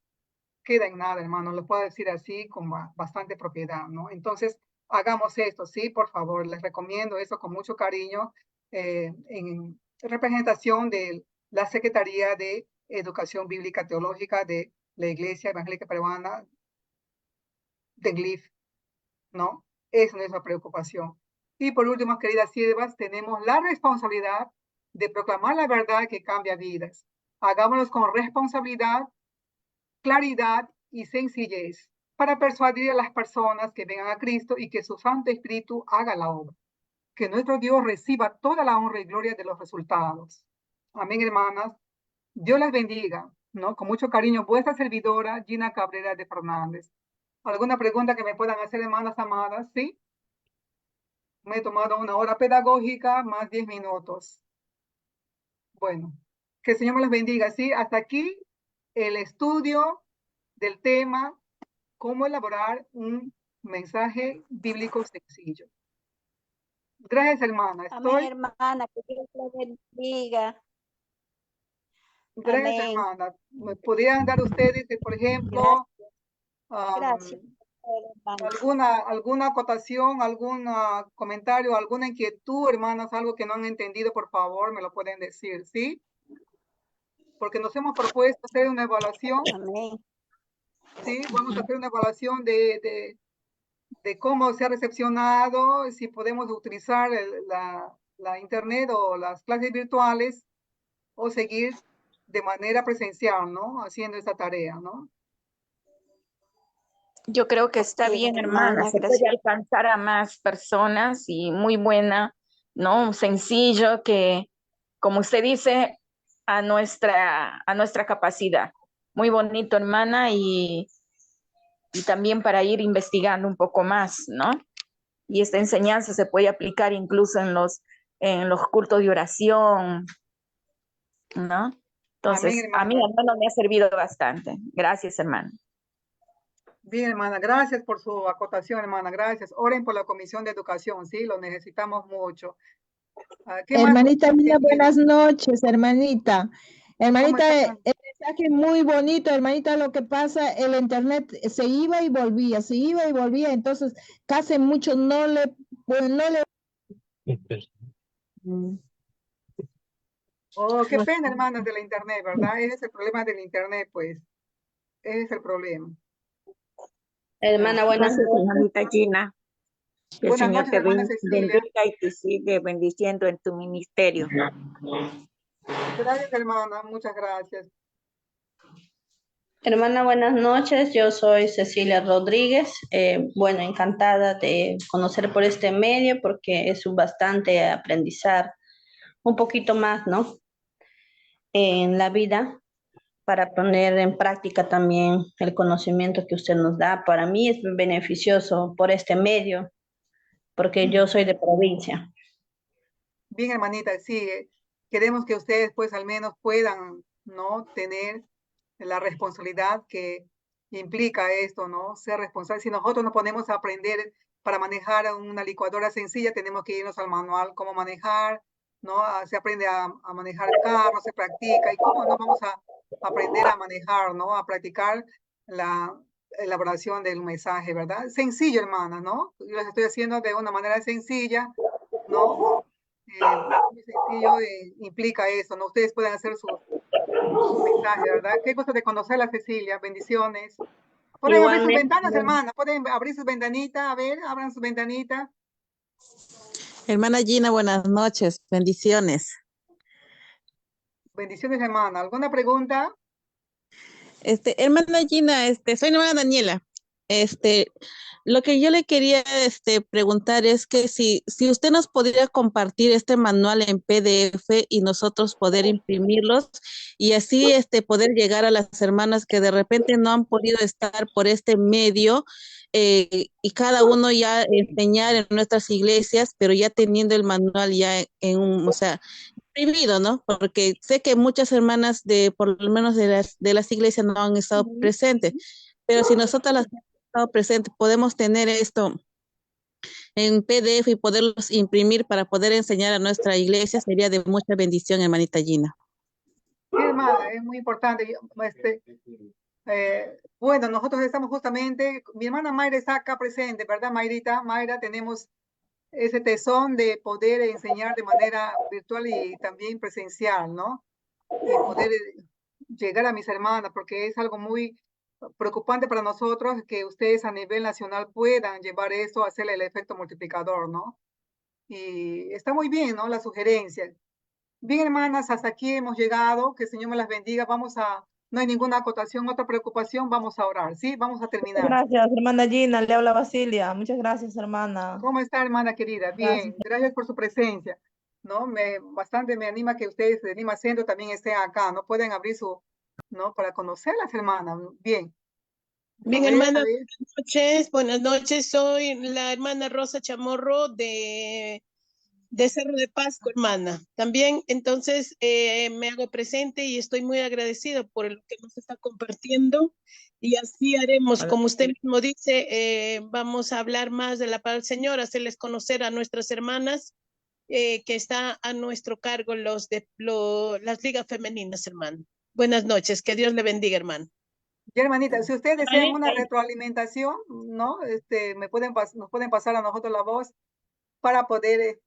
queda en nada, hermano, lo puedo decir así con bastante propiedad, ¿no? Entonces, hagamos esto, sí, por favor, les recomiendo eso con mucho cariño en representación de la Secretaría de Educación Bíblica Teológica de la Iglesia Evangélica Peruana de GLIF, ¿no? Esa es nuestra preocupación. Y por último, queridas siervas, tenemos la responsabilidad de proclamar la verdad que cambia vidas. Hagámoslo con responsabilidad, claridad y sencillez para persuadir a las personas que vengan a Cristo y que su Santo Espíritu haga la obra. Que nuestro Dios reciba toda la honra y gloria de los resultados. Amén, hermanas. Dios las bendiga, ¿no? Con mucho cariño, vuestra servidora Gina Cabrera de Fernández. ¿Alguna pregunta que me puedan hacer, hermanas amadas? ¿Sí? Me he tomado una hora pedagógica más 10 minutos. Bueno, que el Señor me las bendiga. Sí, hasta aquí el estudio del tema, cómo elaborar un mensaje bíblico sencillo. Gracias, hermana. Amén, hermana, que Dios la bendiga. Gracias, Amén. hermana. ¿Me podrían dar ustedes, por ejemplo, Gracias. alguna acotación, algún comentario, alguna inquietud, hermanas, algo que no han entendido, por favor, me lo pueden decir, ¿sí? Porque nos hemos propuesto hacer una evaluación. Amén. Sí, vamos a hacer una evaluación de cómo se ha recepcionado, si podemos utilizar la internet o las clases virtuales o seguir de manera presencial, ¿no? Haciendo esta tarea, ¿no? Yo creo que está Bien, bien, hermana. Se gracias. puede alcanzar a más personas y muy buena, ¿no? Sencillo que, como usted dice, a nuestra capacidad. Muy bonito, hermana, y también para ir investigando un poco más, ¿no? Y esta enseñanza se puede aplicar incluso en los cultos de oración, ¿no? Amén, Entonces, a mí hermana. al menos me ha servido bastante. Gracias, hermana. Bien, hermana, gracias por su acotación, hermana, gracias. Oren por la Comisión de Educación, sí, lo necesitamos mucho. ¿Qué más? Hermanita mía, buenas noches, hermanita. ¿Cómo Hermanita, están? el mensaje muy bonito, hermanita. Lo que pasa, el internet se iba y volvía, se iba y volvía, entonces casi mucho pues, no le. Oh, qué pena, hermanas, de la internet, ¿verdad? Ese es el problema del internet, pues. Ese es el problema. Hermana, buenas Gracias, noches. señorita Gina. Que el Buenas Señor noches, te hermana Cecilia. bendiga y te sigue bendiciendo en tu ministerio. Gracias, hermana, muchas gracias. Hermana, buenas noches. Yo soy Cecilia Rodríguez. Bueno, encantada de conocer por este medio porque es un bastante aprendizar un poquito más, ¿no? En la vida para poner en práctica también el conocimiento que usted nos da. Para mí es beneficioso por este medio porque yo soy de provincia. Bien, hermanita, sí, queremos que ustedes pues al menos puedan, ¿no? Tener la responsabilidad que implica esto, ¿no? Ser responsable. Si nosotros nos ponemos a aprender para manejar una licuadora sencilla, tenemos que irnos al manual, cómo manejar, ¿no? Se aprende a manejar carros, se practica, y cómo no vamos a aprender a manejar, ¿no? A practicar la elaboración del mensaje, ¿verdad? Sencillo, hermanas, ¿no? Yo las estoy haciendo de una manera sencilla, ¿no? Muy sencillo, implica eso, ¿no? Ustedes pueden hacer su mensaje, ¿verdad? Qué gusto de conocerla, Cecilia, bendiciones. Pueden abrir sus Igualmente, ventanas, hermana, pueden abrir sus ventanitas, a ver, abran sus ventanitas. Hermana Gina, buenas noches, bendiciones. Bendiciones, hermana. ¿Alguna pregunta? Hermana Gina, soy la hermana Daniela. Lo que yo le quería preguntar es que si usted nos podría compartir este manual en PDF y nosotros poder imprimirlos y así poder llegar a las hermanas que de repente no han podido estar por este medio y cada uno ya enseñar en nuestras iglesias, pero ya teniendo el manual ya o sea, imprimido, ¿no? Porque sé que muchas hermanas por lo menos de las iglesias no han estado presentes, pero si nosotras las hemos estado presentes, podemos tener esto en PDF y poderlos imprimir para poder enseñar a nuestra iglesia, sería de mucha bendición, hermanita Gina. Sí, hermana, es muy importante. Bueno, nosotros estamos justamente, mi hermana Mayra está acá presente, ¿verdad, Mayrita? Mayra, tenemos ese tesón de poder enseñar de manera virtual y también presencial, ¿no? Y poder llegar a mis hermanas, porque es algo muy preocupante para nosotros que ustedes a nivel nacional puedan llevar esto, hacerle el efecto multiplicador, ¿no? Y está muy bien, ¿no? La sugerencia. Bien, hermanas, hasta aquí hemos llegado, que el Señor me las bendiga. No hay ninguna acotación, otra preocupación, vamos a orar, ¿sí? Vamos a terminar. Gracias, hermana Gina, le habla Basilia. Muchas gracias, hermana. ¿Cómo está, hermana querida? Bien, gracias por su presencia, ¿no? Bastante me anima que ustedes de Lima Centro también estén acá, ¿no? Pueden abrir ¿no? Para conocer las hermanas, bien. Bien, A ver, hermana, a ver. buenas noches. Buenas noches. Soy la hermana Rosa Chamorro de Cerro de Pasco, hermana. También, entonces, me hago presente y estoy muy agradecido por lo que nos está compartiendo. Y así haremos, como usted mismo dice, vamos a hablar más de la palabra del Señor, hacerles conocer a nuestras hermanas que está a nuestro cargo las ligas femeninas, hermano. Buenas noches, que Dios le bendiga, hermano. Ya, hermanita, si ustedes desean una retroalimentación, ¿no? Nos pueden pasar a nosotros la voz para poder,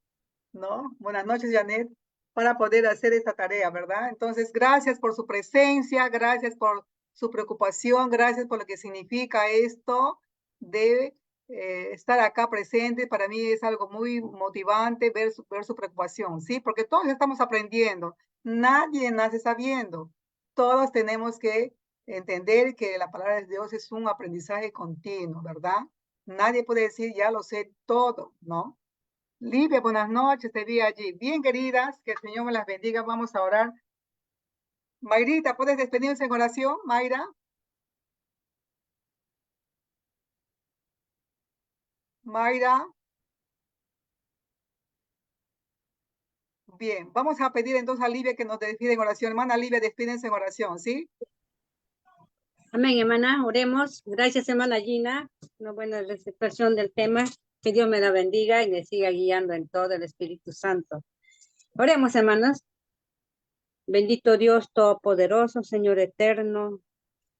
¿no? Buenas noches, Janet, para poder hacer esta tarea, ¿verdad? Entonces, gracias por su presencia, gracias por su preocupación, gracias por lo que significa esto de estar acá presente. Para mí es algo muy motivante ver su preocupación, ¿sí? Porque todos estamos aprendiendo, nadie nace sabiendo, todos tenemos que entender que la palabra de Dios es un aprendizaje continuo, ¿verdad? Nadie puede decir, ya lo sé todo, ¿no? Livia, buenas noches, te vi allí. Bien, queridas, que el Señor me las bendiga. Vamos a orar. Mayrita, ¿puedes despedirse en oración, Mayra? Mayra. Bien, vamos a pedir entonces a Livia que nos despida en oración. Hermana Livia, despídense en oración, ¿sí? Amén, hermana, oremos. Gracias, hermana Gina. Una buena expresión del tema. Que Dios me la bendiga y me siga guiando en todo el Espíritu Santo. Oremos, hermanos. Bendito Dios Todopoderoso, Señor eterno.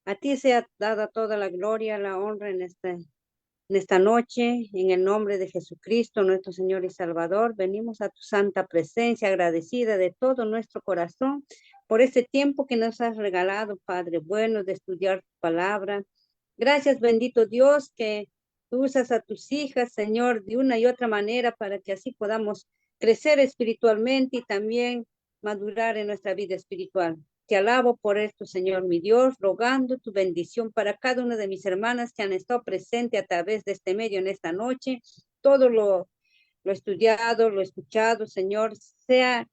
A ti sea dada toda la gloria, la honra en esta noche. En el nombre de Jesucristo, nuestro Señor y Salvador, venimos a tu santa presencia, agradecida de todo nuestro corazón por este tiempo que nos has regalado, Padre bueno, de estudiar tu palabra. Gracias, bendito Dios, que tú usas a tus hijas, Señor, de una y otra manera para que así podamos crecer espiritualmente y también madurar en nuestra vida espiritual. Te alabo por esto, Señor, mi Dios, rogando tu bendición para cada una de mis hermanas que han estado presentes a través de este medio en esta noche. Todo lo estudiado, lo escuchado, Señor, sea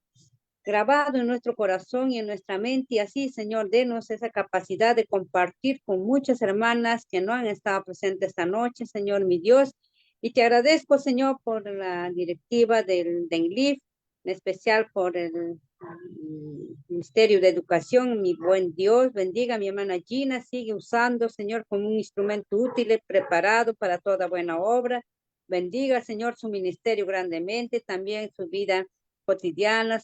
grabado en nuestro corazón y en nuestra mente, y así, Señor, denos esa capacidad de compartir con muchas hermanas que no han estado presentes esta noche, Señor, mi Dios, y te agradezco, Señor, por la directiva del DENGLIF, en especial por el Ministerio de Educación. Mi buen Dios, bendiga a mi hermana Gina, sigue usando, Señor, como un instrumento útil, preparado para toda buena obra. Bendiga, Señor, su ministerio grandemente, también su vida cotidiana,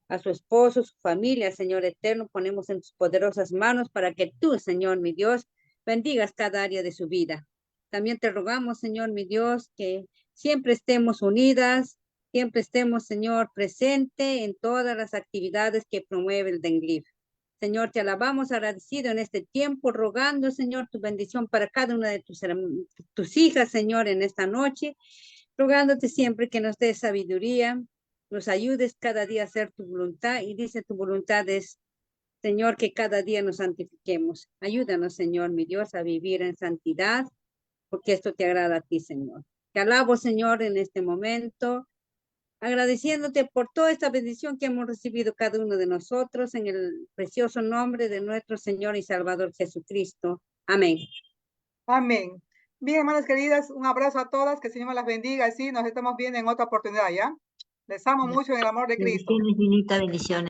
a su esposo, su familia, Señor eterno, ponemos en tus poderosas manos para que tú, Señor, mi Dios, bendigas cada área de su vida. También te rogamos, Señor, mi Dios, que siempre estemos unidas, siempre estemos, Señor, presente en todas las actividades que promueve el DENGLIF. Señor, te alabamos agradecido en este tiempo, rogando, Señor, tu bendición para cada una de tus hijas, Señor, en esta noche, rogándote siempre que nos des sabiduría, nos ayudes cada día a hacer tu voluntad, y dice tu voluntad es, Señor, que cada día nos santifiquemos. Ayúdanos, Señor, mi Dios, a vivir en santidad, porque esto te agrada a ti, Señor. Te alabo, Señor, en este momento, agradeciéndote por toda esta bendición que hemos recibido cada uno de nosotros, en el precioso nombre de nuestro Señor y Salvador Jesucristo. Amén. Amén. Bien, hermanas queridas, un abrazo a todas, que el Señor me las bendiga, así nos estamos viendo en otra oportunidad, ¿ya? Les amo mucho en el amor de Cristo. Bendiciones, Ginita, bendiciones.